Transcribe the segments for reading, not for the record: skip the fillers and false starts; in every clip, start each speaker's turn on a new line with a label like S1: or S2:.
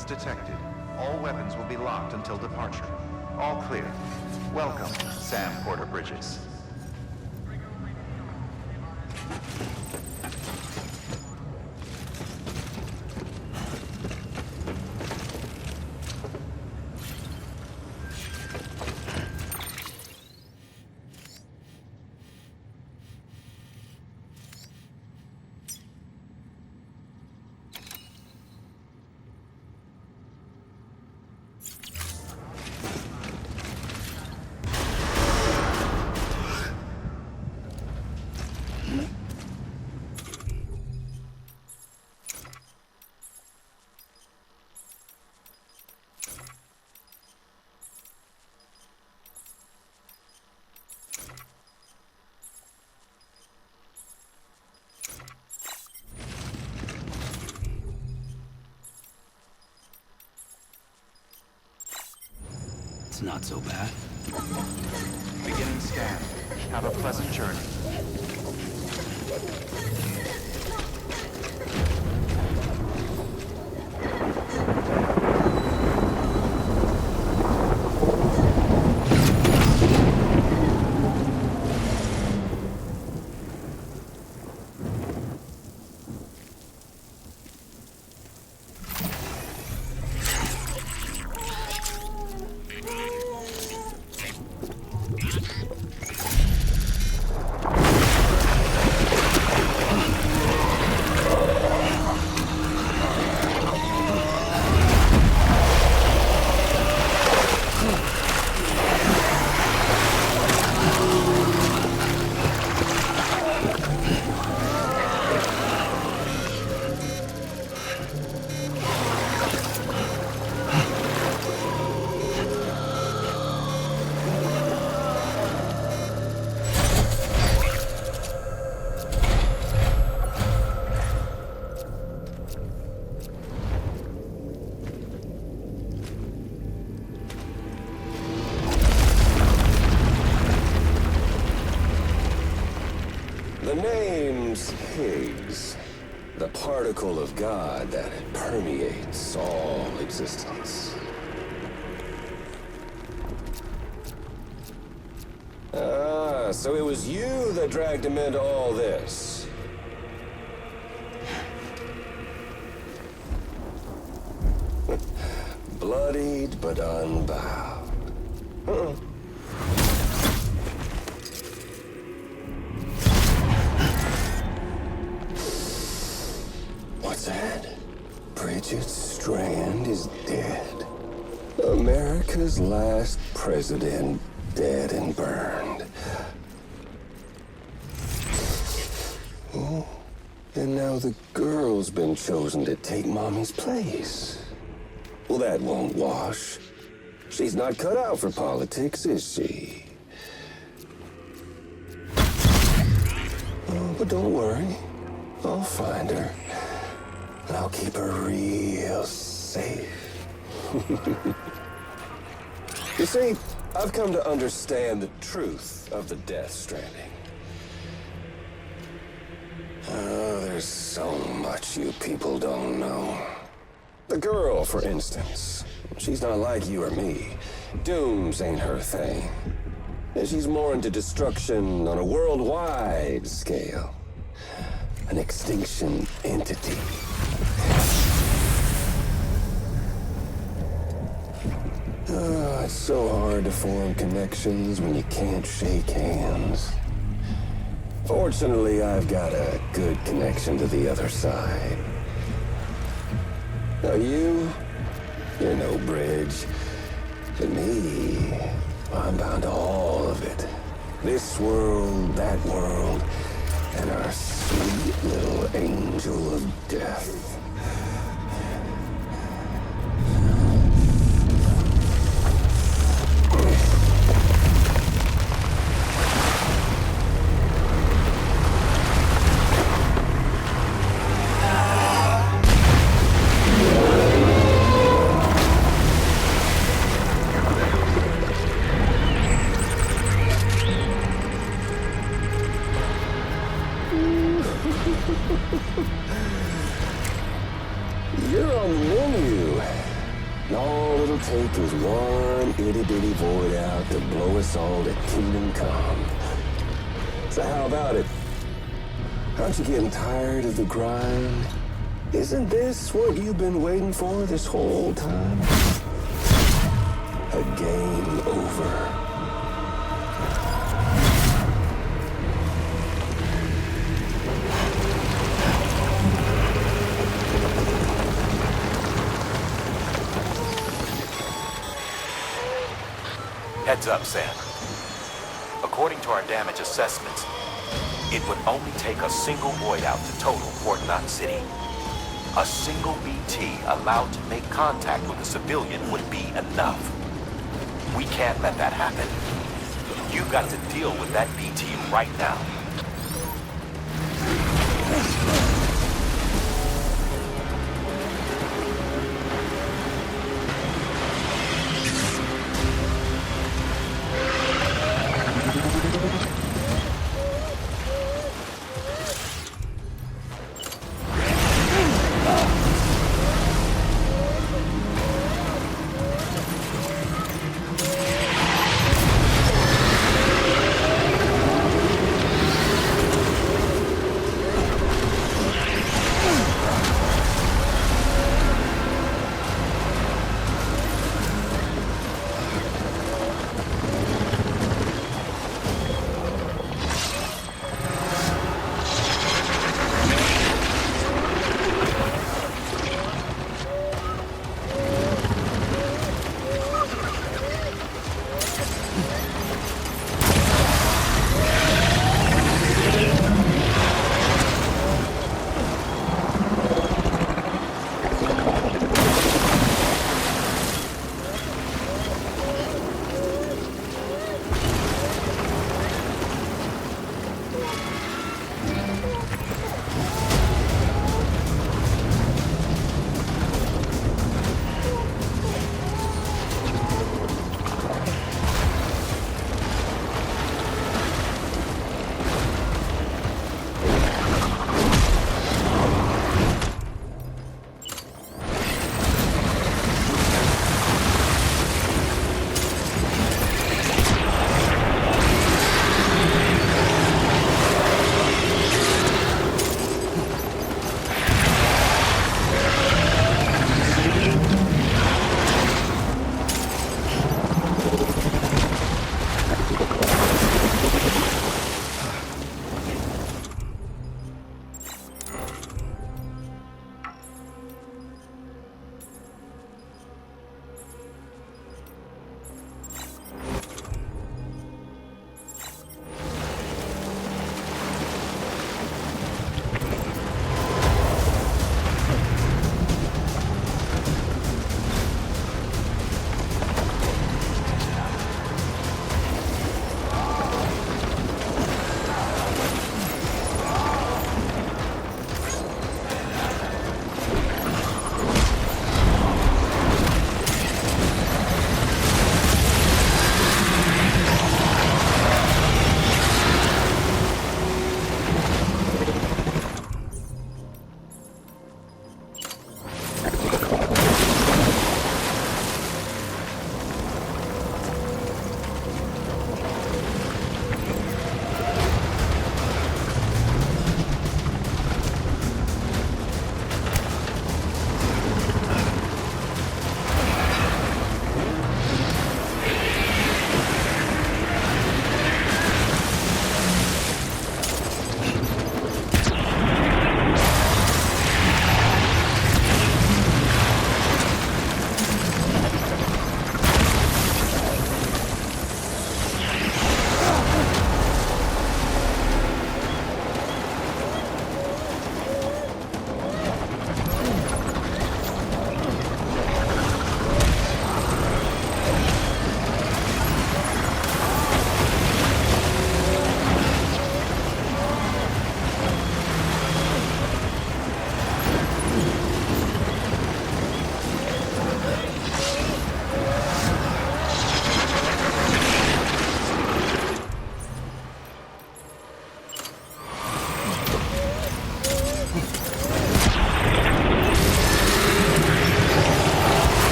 S1: weapons detected. All weapons will be locked until departure. All clear. Welcome, Sam Porter Bridges.
S2: Not so bad.
S1: Beginning scan. Have a pleasant journey.
S3: The name's Higgs, the particle of God that permeates all existence. Ah, so it was you that dragged him into all this. Bloodied but unbowed. Uh-uh. What's that? Bridget Strand is dead. America's last president dead and burned. Oh, and now the girl's been chosen to take Mommy's place. Well, that won't wash. She's not cut out for politics, is she? Oh, but don't worry. I'll find her. And I'll keep her real safe. You see, I've come to understand the truth of the Death Stranding. Oh, there's so much you people don't know. The girl, for instance, she's not like you or me. Dooms ain't her thing. And she's more into destruction on a worldwide scale. An extinction entity. Oh, it's so hard to form connections when you can't shake hands. Fortunately, I've got a good connection to the other side. Now you're no bridge. To me, I'm bound to all of it. This world, that world, and our sweet little angel of death. take is one itty-bitty void out to blow us all to kingdom come. So how about it? Aren't you getting tired of the grind? Isn't this what you've been waiting for this whole time? A game over.
S4: Heads up, Sam. According to our damage assessments, it would only take a single void out to total Port Knot City. A single BT allowed to make contact with a civilian would be enough. We can't let that happen. You've got to deal with that BT right now.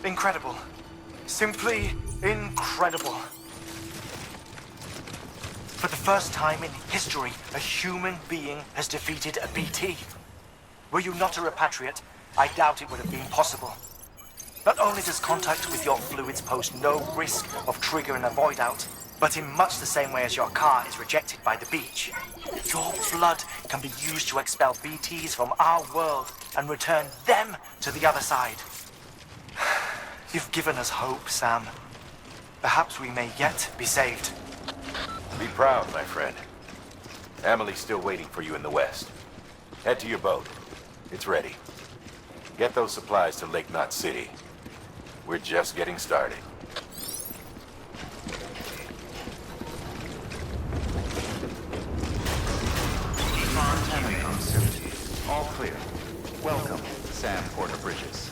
S5: Incredible. Simply incredible. For the first time in history, a human being has defeated a BT. Were you not a repatriate, I doubt it would have been possible. Not only does contact with your fluids pose no risk of triggering a void out, but in much the same way as your car is rejected by the beach, your blood can be used to expel BTs from our world and return them to the other side. You've given us hope, Sam. Perhaps we may yet be saved.
S4: Be proud, my friend. Emily's still waiting for you in the west. Head to your boat. It's ready. Get those supplies to Lake Knot City. We're just getting started.
S1: Antenna comes soon. All clear. Welcome, Sam Porter Bridges.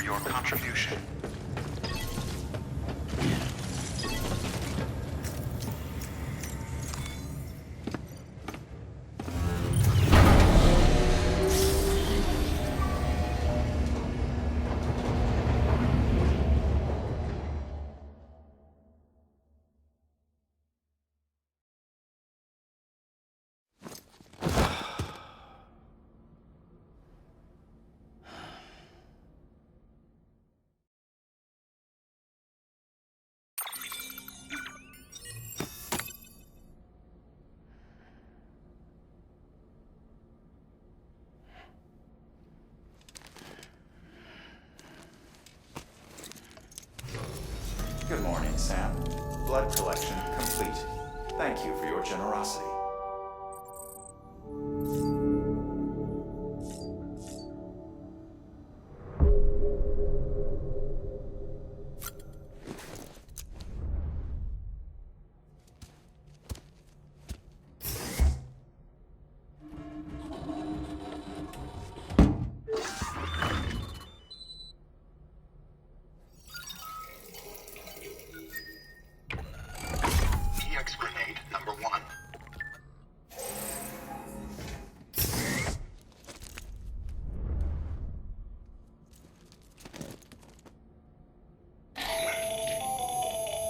S1: your contribution.
S4: Good morning, Sam. Blood collection complete. Thank you for your generosity.
S6: EX grenade number 1.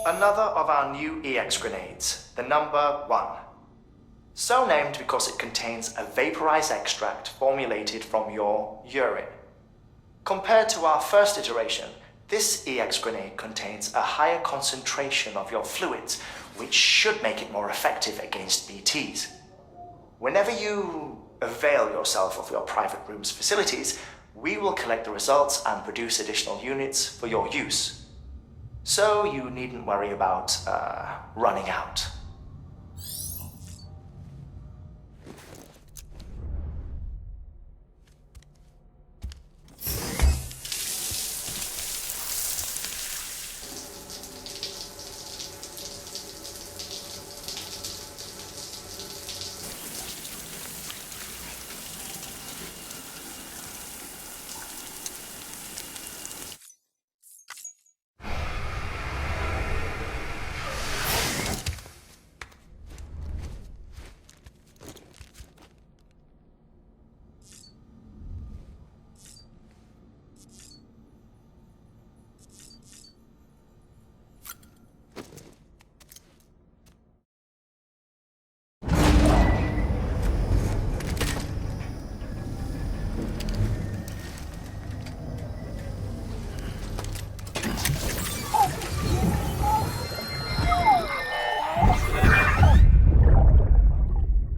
S5: Another of our new EX grenades, the number 1. So named because it contains a vaporized extract formulated from your urine. Compared to our first iteration, this EX grenade contains a higher concentration of your fluids, which should make it more effective against BTs. Whenever you avail yourself of your private room's facilities, we will collect the results and produce additional units for your use. So you needn't worry about running out.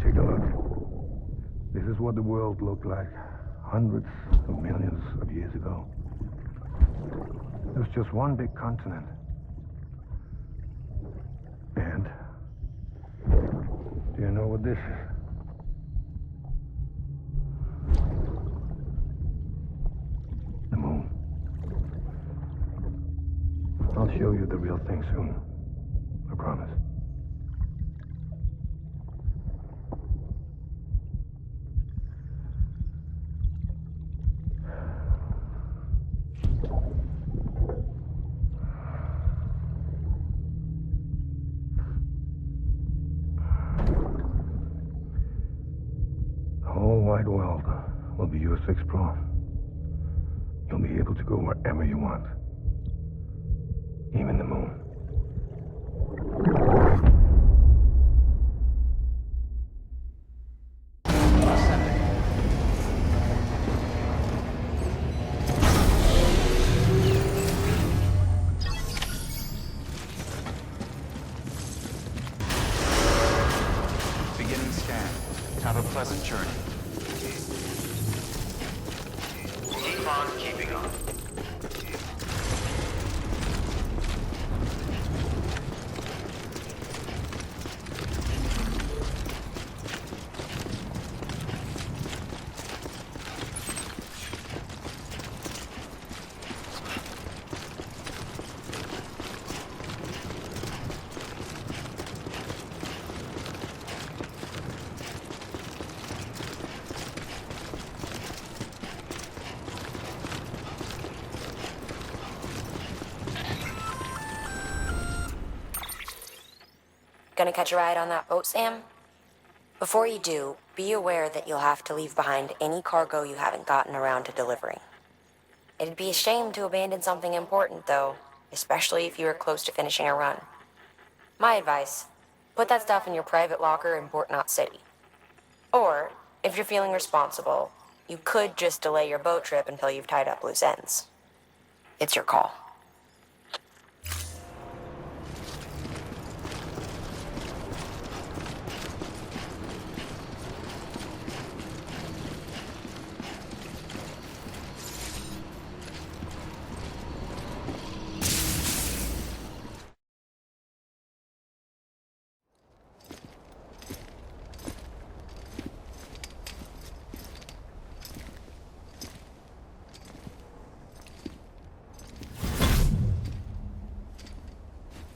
S7: Take a look. This is what the world looked like hundreds of millions of years ago. It was just one big continent. And do you know what this is? The moon. I'll show you the real thing soon. I promise. The whole wide world will be yours to explore. You'll be able to go wherever you want. Even the moon.
S1: Beginning scan. Have a pleasant journey.
S6: Keep on keeping on.
S8: Gonna catch a ride on that boat, Sam? Before you do, be aware that you'll have to leave behind any cargo you haven't gotten around to delivering. It'd be a shame to abandon something important, though, especially if you are close to finishing a run. My advice, put that stuff in your private locker in Port Knot City. Or, if you're feeling responsible, you could just delay your boat trip until you've tied up loose ends. It's your call.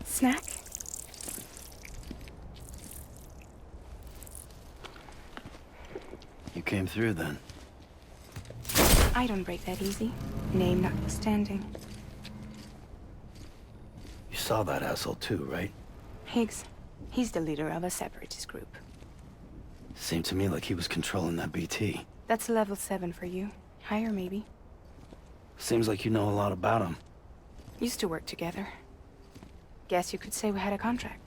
S9: Snack?
S2: You came through then.
S9: I don't break that easy. Name notwithstanding.
S2: You saw that asshole too, right?
S9: Higgs. He's the leader of a separatist group.
S2: Seemed to me like he was controlling that BT.
S9: That's level 7 for you. Higher, maybe.
S2: Seems like you know a lot about him.
S9: Used to work together. Guess you could say we had a contract.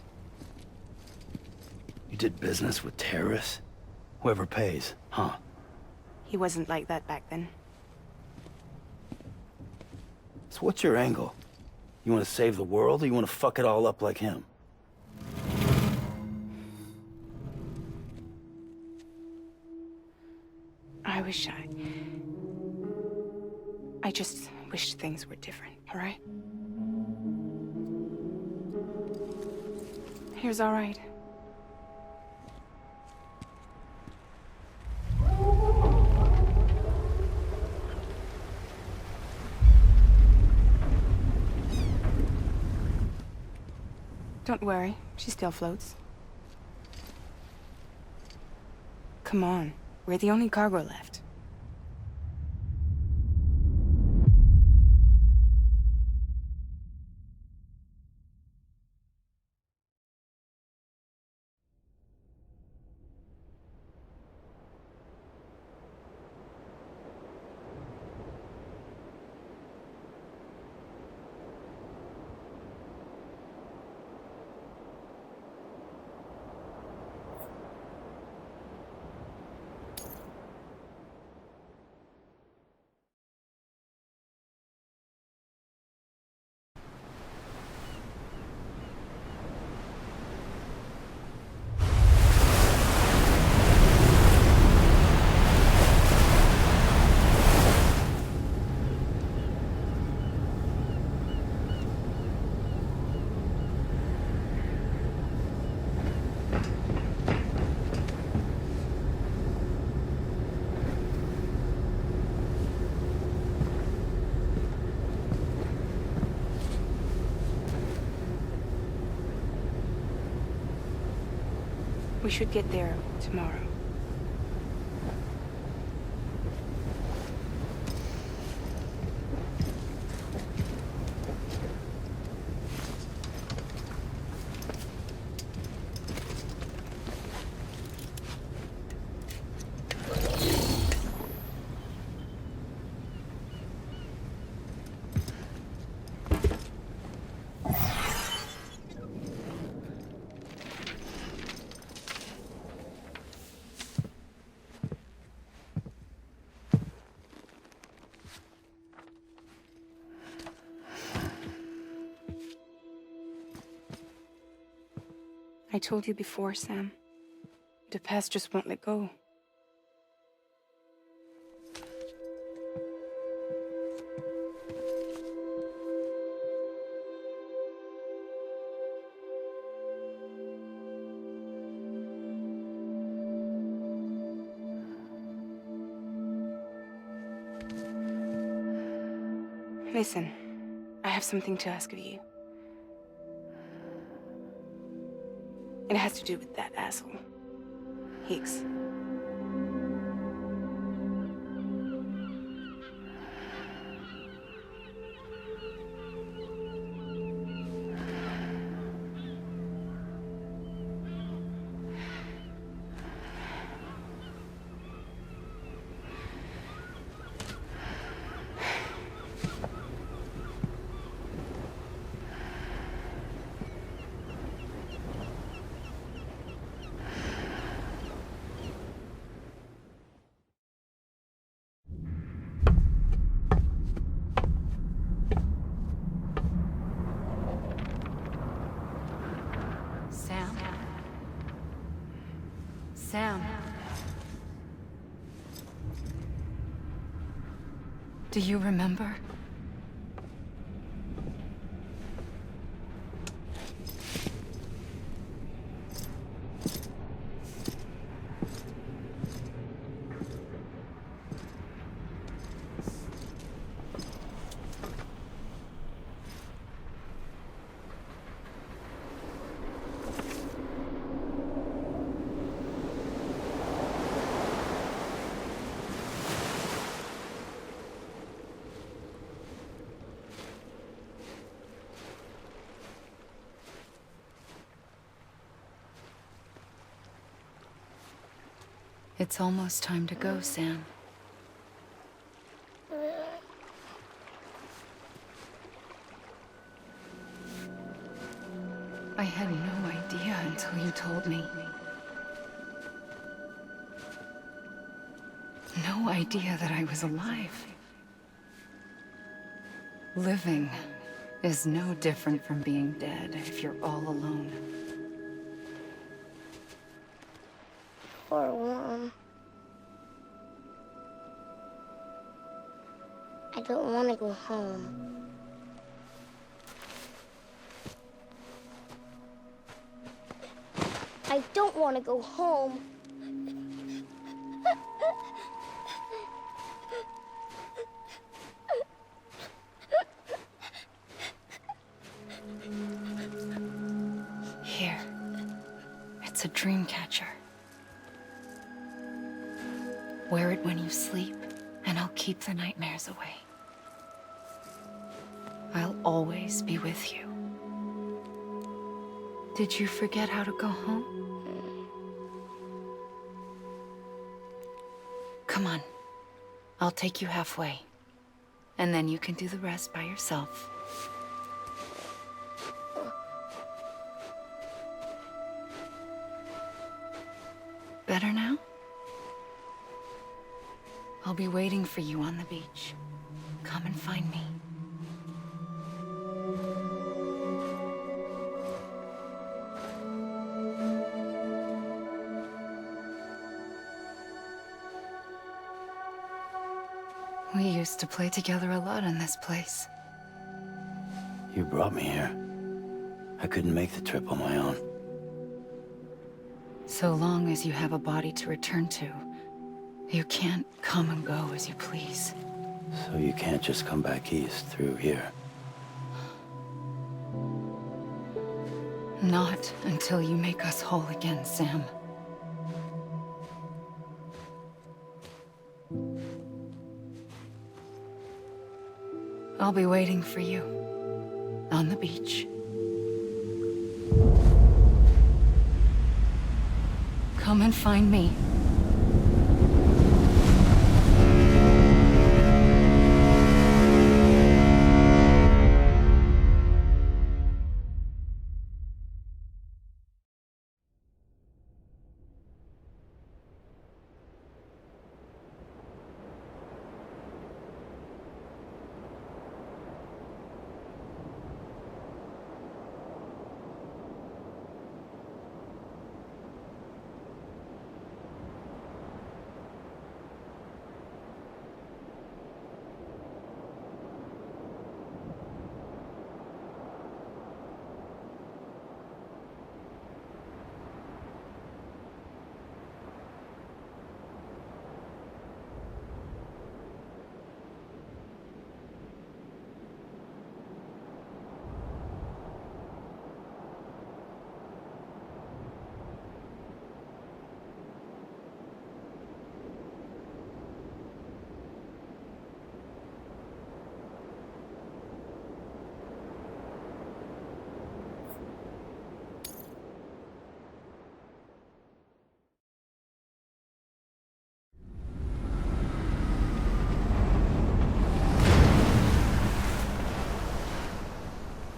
S2: You did business with terrorists? Whoever pays, huh?
S9: He wasn't like that back then.
S2: So what's your angle? You want to save the world, or you want to fuck it all up like him?
S9: I just wish things were different, all right? Here's all right. Don't worry, she still floats. Come on, we're the only cargo left. We should get there tomorrow. I told you before, Sam. The past just won't let go. Listen, I have something to ask of you. It has to do with that asshole, Higgs. Sam. Do you remember? It's almost time to go, Sam. I had no idea until you told me. No idea that I was alive. Living is no different from being dead if you're all alone.
S10: Or warm. I don't want to go home. I don't want to go home.
S9: Here. It's a dream catcher. Wear it when you sleep, and I'll keep the nightmares away. I'll always be with you. Did you forget how to go home? Come on. I'll take you halfway. And then you can do the rest by yourself. Better now? I'll be waiting for you on the beach. Come and find me. We used to play together a lot in this place.
S2: You brought me here. I couldn't make the trip on my own.
S9: So long as you have a body to return to, you can't come and go as you please.
S2: So you can't just come back east through here?
S9: Not until you make us whole again, Sam. I'll be waiting for you on the beach. Come and find me.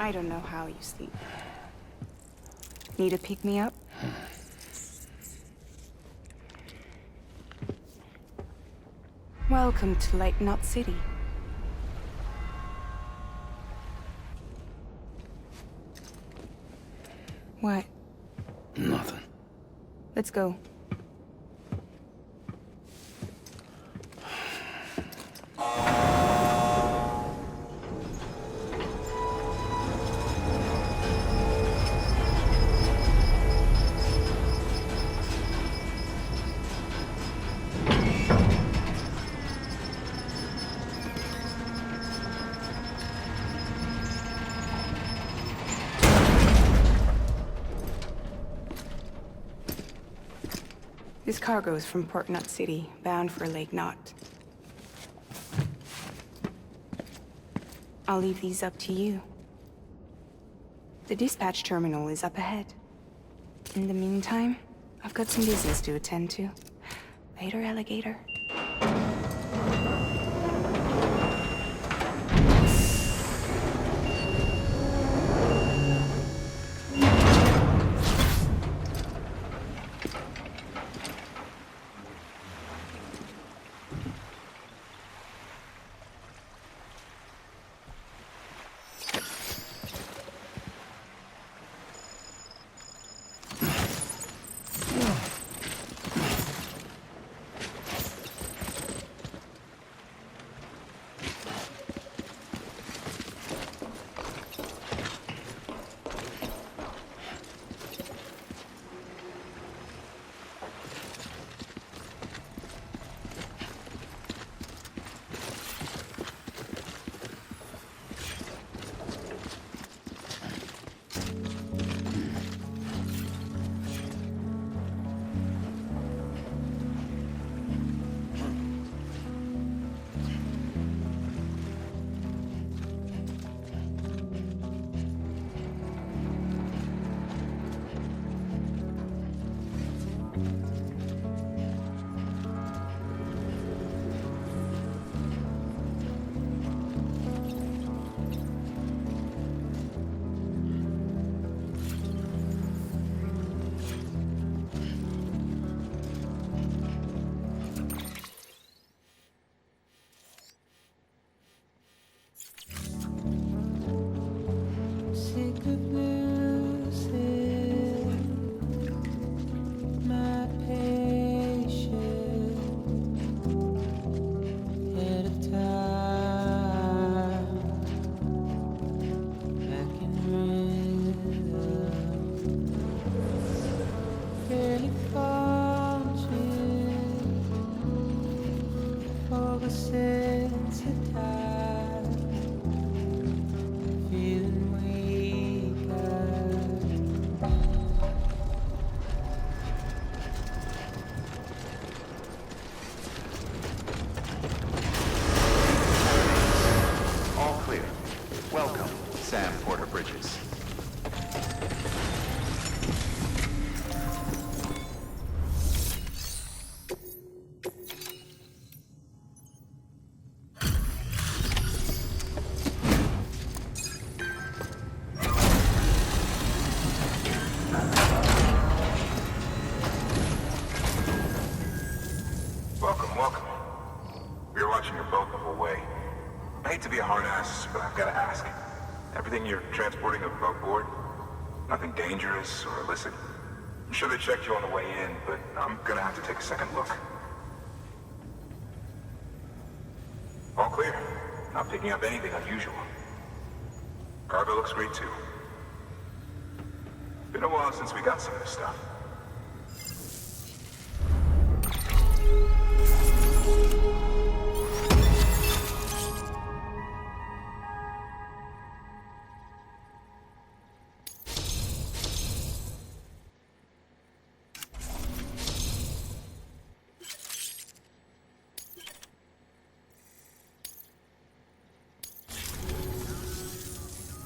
S9: I don't know how you sleep. Need to pick me up? Welcome to Lake Knot City. What?
S2: Nothing.
S9: Let's go.
S11: This cargo is from Port Knot City, bound for Lake Knot. I'll leave these up to you. The dispatch terminal is up ahead. In the meantime, I've got some business to attend to. Later, alligator.
S1: All clear. Welcome, Sam Porter Bridges.
S12: Welcome. We were watching your boat the whole way. I hate to be a hard ass, but I've got to ask. Everything you're transporting above board? Nothing dangerous or illicit? I'm sure they checked you on the way in, but I'm gonna have to take a second look. All clear. Not picking up anything unusual. Cargo looks great too. Been a while since we got some of this stuff.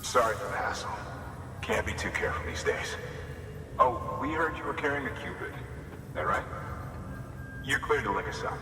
S12: Sorry for the hassle. Can't be too careful these days. Oh, we heard you were carrying a Cupid. That right? You're cleared to lick us up.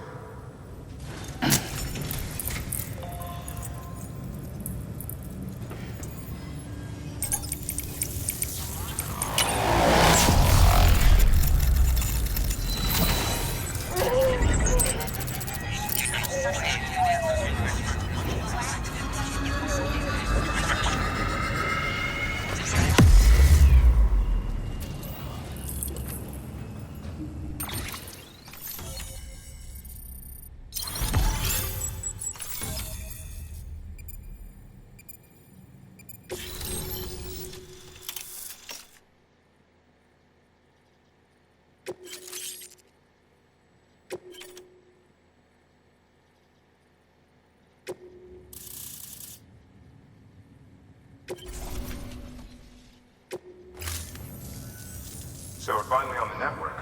S12: So we're finally on the network.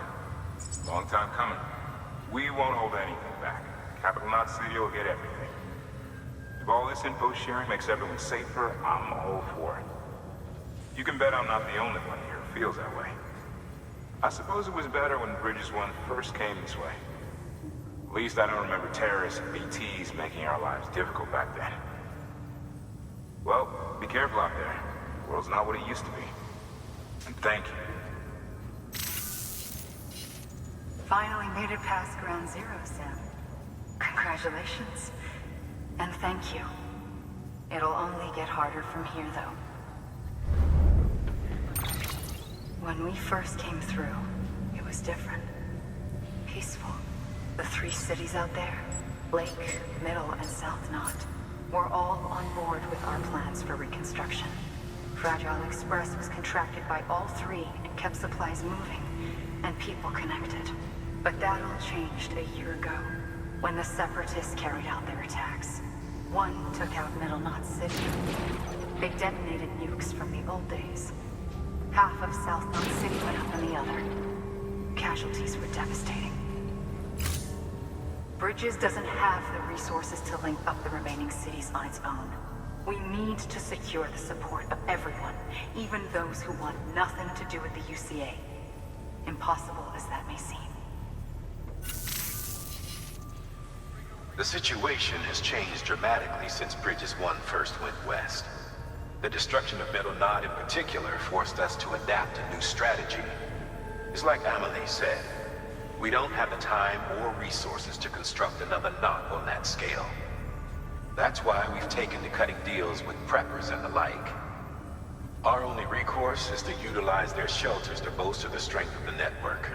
S12: Long time coming. We won't hold anything back. Capital Knot City will get everything. If all this info sharing makes everyone safer, I'm all for it. You can bet I'm not the only one here who feels that way. I suppose it was better when Bridges 1 first came this way. At least I don't remember terrorists and BTs making our lives difficult back then. Well, be careful out there. The world's not what it used to be. And thank you.
S9: Finally made it past Ground Zero, Sam. Congratulations. And thank you. It'll only get harder from here, though. When we first came through, it was different. Peaceful. The 3 cities out there, Lake, Middle, and South Knot, were all on board with our plans for reconstruction. Fragile Express was contracted by all 3 and kept supplies moving, and people connected. But that all changed a year ago, when the Separatists carried out their attacks. One took out Middle Knot City. They detonated nukes from the old days. Half of South Knot City went up in the other. Casualties were devastating. Bridges doesn't have the resources to link up the remaining cities on its own. We need to secure the support of everyone, even those who want nothing to do with the UCA. Impossible as that may seem.
S4: The situation has changed dramatically since Bridges 1 first went west. The destruction of Middle Knot in particular forced us to adapt a new strategy. It's like Amelie said, we don't have the time or resources to construct another knot on that scale. That's why we've taken to cutting deals with preppers and the like. Our only recourse is to utilize their shelters to bolster the strength of the network.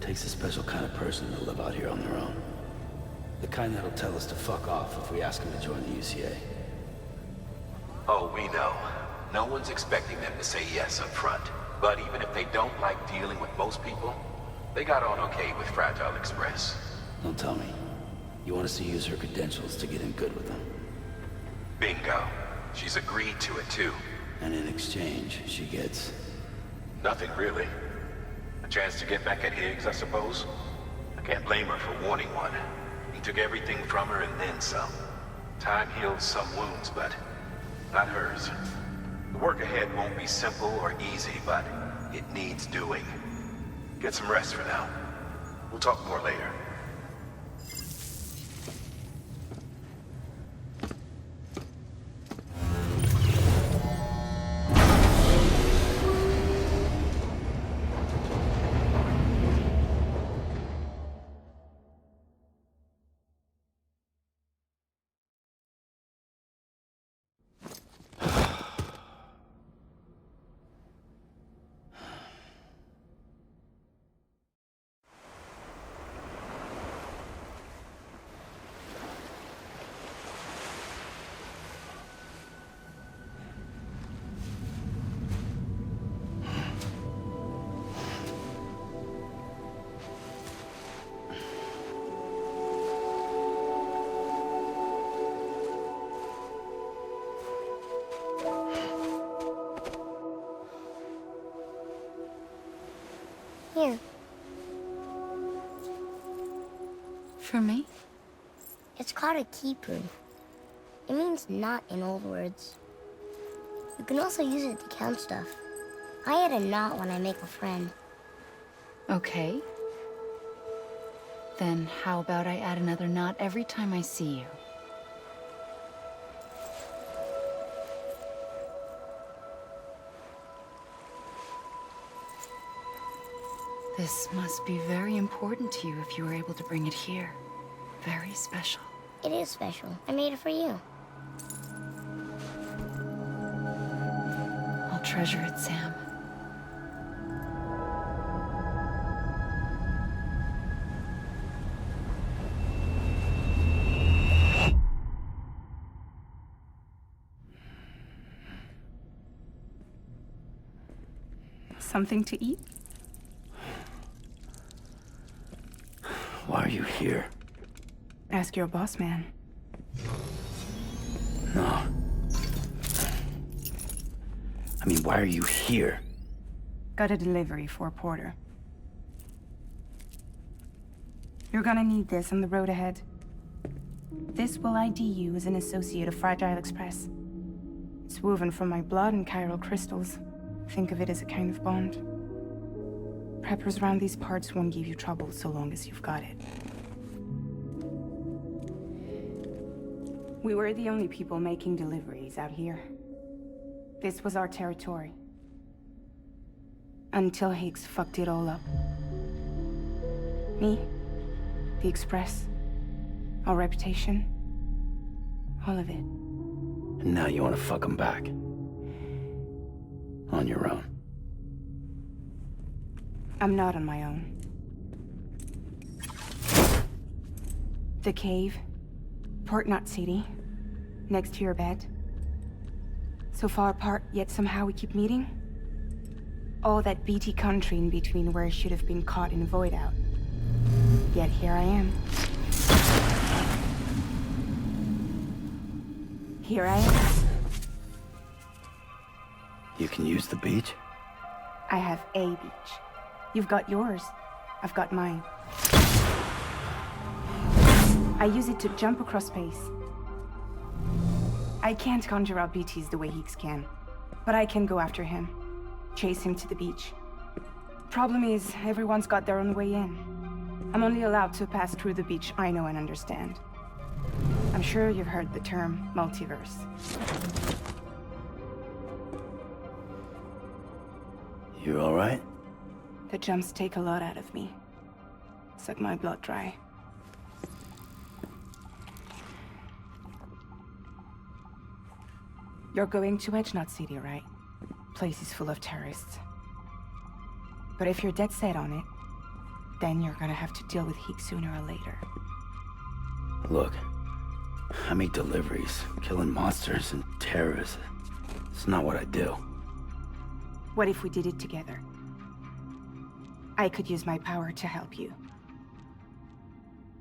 S2: Takes a special kind of person to live out here on their own. The kind that'll tell us to fuck off if we ask them to join the UCA.
S4: Oh, we know. No one's expecting them to say yes up front. But even if they don't like dealing with most people, they got on okay with Fragile Express.
S2: Don't tell me. You want us to use her credentials to get in good with them?
S4: Bingo. She's agreed to it too.
S2: And in exchange, she gets...
S4: Nothing really. A chance to get back at Higgs, I suppose. I can't blame her for wanting one. He took everything from her and then some. Time heals some wounds, but not hers. The work ahead won't be simple or easy, but it needs doing. Get some rest for now. We'll talk more later.
S10: Here.
S9: For me?
S10: It's called a keeper. It means knot in old words. You can also use it to count stuff. I add a knot when I make a friend.
S9: Okay. Then how about I add another knot every time I see you? This must be very important to you if you were able to bring it here. Very special.
S10: It is special. I made it for you.
S9: I'll treasure it, Sam.
S11: Something to eat?
S2: Why are you here?
S11: Ask your boss man.
S2: No. I mean, why are you here?
S11: Got a delivery for a porter. You're gonna need this on the road ahead. This will ID you as an associate of Fragile Express. It's woven from my blood and chiral crystals. Think of it as a kind of bond. Preppers around these parts won't give you trouble so long as you've got it. We were the only people making deliveries out here. This was our territory. Until Higgs fucked it all up. Me, the Express, our reputation, all of it.
S2: And now you want to fuck them back. On your own.
S11: I'm not on my own. The cave, Port Knot City, next to your bed. So far apart, yet somehow we keep meeting. All that BT country in between where I should have been caught in a void out. Yet here I am. Here I am.
S2: You can use the beach?
S11: I have a beach. You've got yours. I've got mine. I use it to jump across space. I can't conjure up BTs the way Higgs can, but I can go after him, chase him to the beach. Problem is, everyone's got their own way in. I'm only allowed to pass through the beach I know and understand. I'm sure you've heard the term multiverse.
S2: You all right?
S11: The jumps take a lot out of me. Suck my blood dry. You're going to Edge Knot City, right? Place is full of terrorists. But if you're dead set on it, then you're gonna have to deal with Higgs sooner or later.
S2: Look, I make deliveries, killing monsters and terrorists. It's not what I do.
S11: What if we did it together? I could use my power to help you.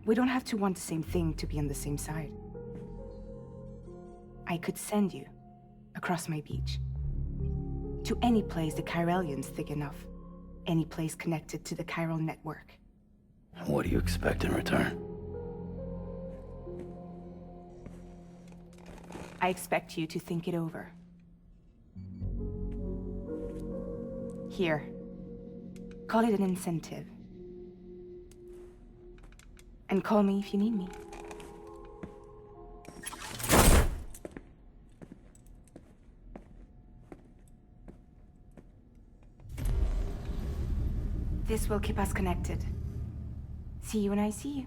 S11: We don't have to want the same thing to be on the same side. I could send you across my beach. To any place the Chiralian's thick enough. Any place connected to the chiral network.
S2: What do you expect in return?
S11: I expect you to think it over. Here. Call it an incentive. And call me if you need me. This will keep us connected. See you when I see you.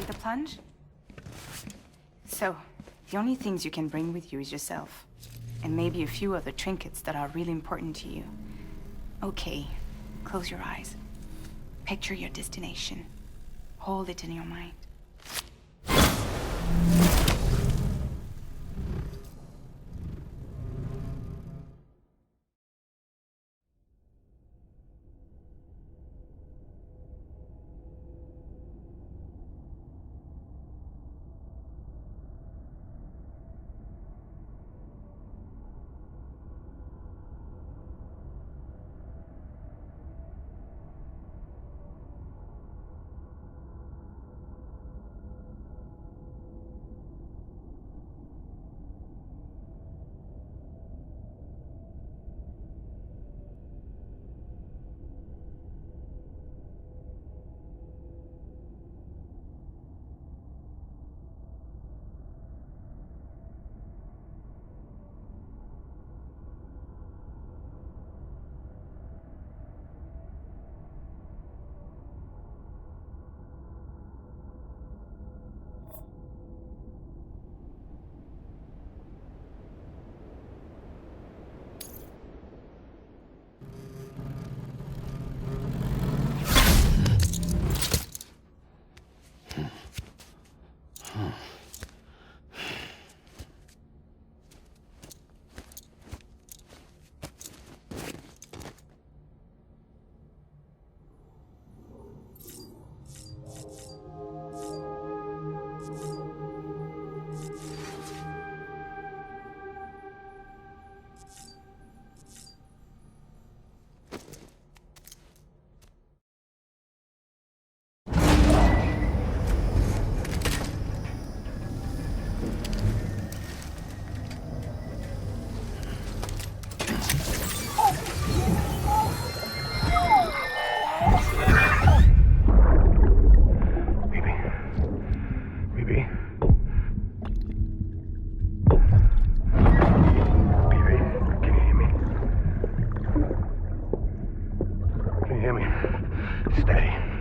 S11: Take the plunge? So, the only things you can bring with you is yourself. And maybe a few other trinkets that are really important to you. Okay, close your eyes. Picture your destination. Hold it in your mind.
S7: Steady.